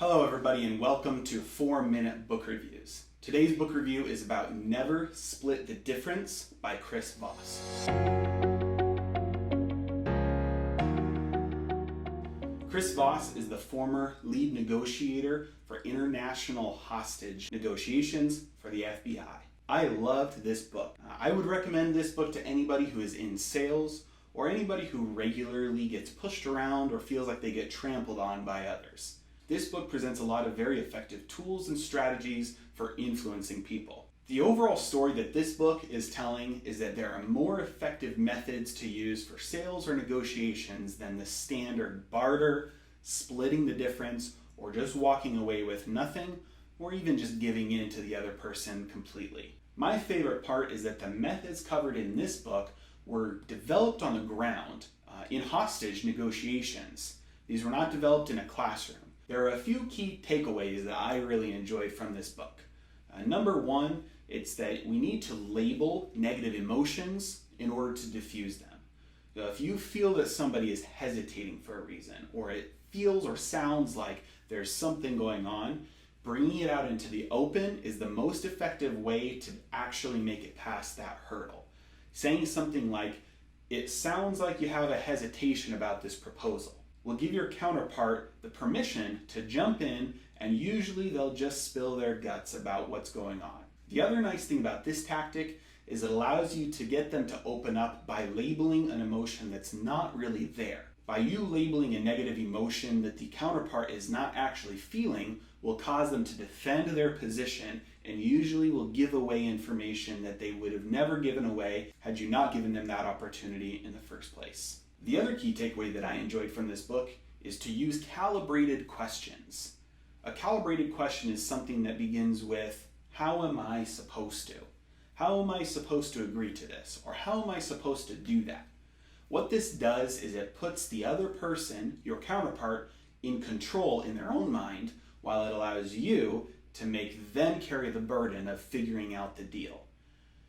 Hello everybody and welcome to 4-Minute Book Reviews. Today's book review is about Never Split the Difference by Voss. Voss is the former lead negotiator for international hostage negotiations for the FBI. I loved this book. I would recommend this book to anybody who is in sales or anybody who regularly gets pushed around or feels like they get trampled on by others. This book presents a lot of very effective tools and strategies for influencing people. The overall story that this book is telling is that there are more effective methods to use for sales or negotiations than the standard barter, splitting the difference, or just walking away with nothing, or even just giving in to the other person completely. My favorite part is that the methods covered in this book were developed on the ground in hostage negotiations. These were not developed in a classroom. There are a few key takeaways that I really enjoyed from this book. Number one, it's that we need to label negative emotions in order to diffuse them. If you feel that somebody is hesitating for a reason, or it feels or sounds like there's something going on, bringing it out into the open is the most effective way to actually make it past that hurdle. Saying something like, "It sounds like you have a hesitation about this proposal," will give your counterpart the permission to jump in, and usually they'll just spill their guts about what's going on. The other nice thing about this tactic is it allows you to get them to open up by labeling an emotion that's not really there. By you labeling a negative emotion that the counterpart is not actually feeling will cause them to defend their position and usually will give away information that they would have never given away had you not given them that opportunity in the first place. The other key takeaway that I enjoyed from this book is to use calibrated questions. A calibrated question is something that begins with, how am I supposed to? How am I supposed to agree to this? Or how am I supposed to do that? What this does is it puts the other person, your counterpart, in control in their own mind, while it allows you to make them carry the burden of figuring out the deal.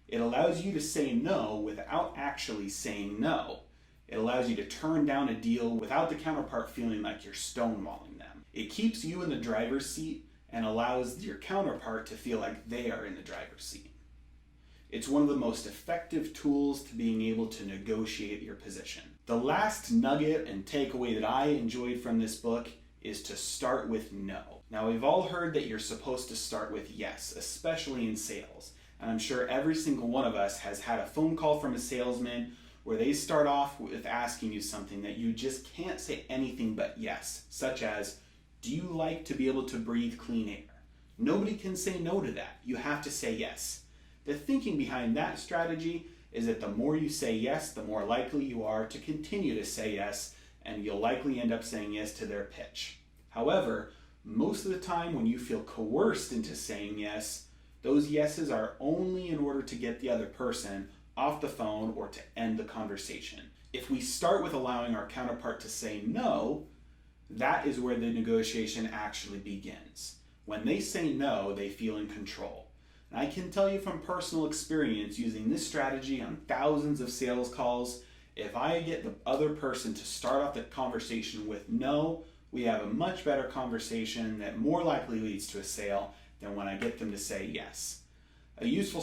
It allows you to say no without actually saying no. It allows you to turn down a deal without the counterpart feeling like you're stonewalling them. It keeps you in the driver's seat and allows your counterpart to feel like they are in the driver's seat. It's one of the most effective tools to being able to negotiate your position. The last nugget and takeaway that I enjoyed from this book is to start with no. Now, we've all heard that you're supposed to start with yes, especially in sales. And I'm sure every single one of us has had a phone call from a salesman where they start off with asking you something that you just can't say anything but yes, such as, do you like to be able to breathe clean air? Nobody can say no to that. You have to say yes. The thinking behind that strategy is that the more you say yes, the more likely you are to continue to say yes, and you'll likely end up saying yes to their pitch. However, most of the time when you feel coerced into saying yes, those yeses are only in order to get the other person off the phone or to end the conversation. If we start with allowing our counterpart to say no, that is where the negotiation actually begins. When they say no, they feel in control. And I can tell you from personal experience using this strategy on thousands of sales calls, if I get the other person to start off the conversation with no, we have a much better conversation that more likely leads to a sale than when I get them to say yes. A useful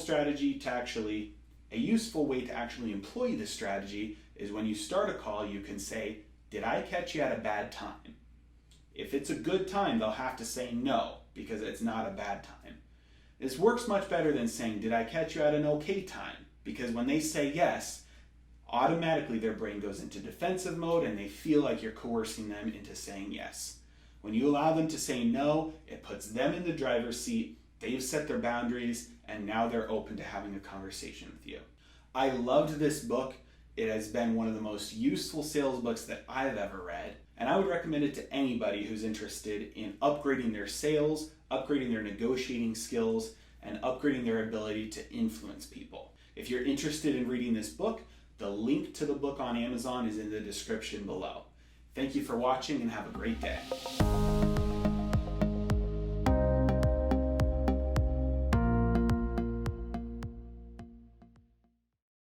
way to actually employ this strategy is when you start a call, you can say, did I catch you at a bad time? If it's a good time, they'll have to say no, because it's not a bad time. This works much better than saying, did I catch you at an okay time? Because when they say yes, automatically their brain goes into defensive mode and they feel like you're coercing them into saying yes. When you allow them to say no, it puts them in the driver's seat, they've set their boundaries, and now they're open to having a conversation with you. I loved this book. It has been one of the most useful sales books that I've ever read, and I would recommend it to anybody who's interested in upgrading their sales, upgrading their negotiating skills, and upgrading their ability to influence people. If you're interested in reading this book, the link to the book on Amazon is in the description below. Thank you for watching and have a great day.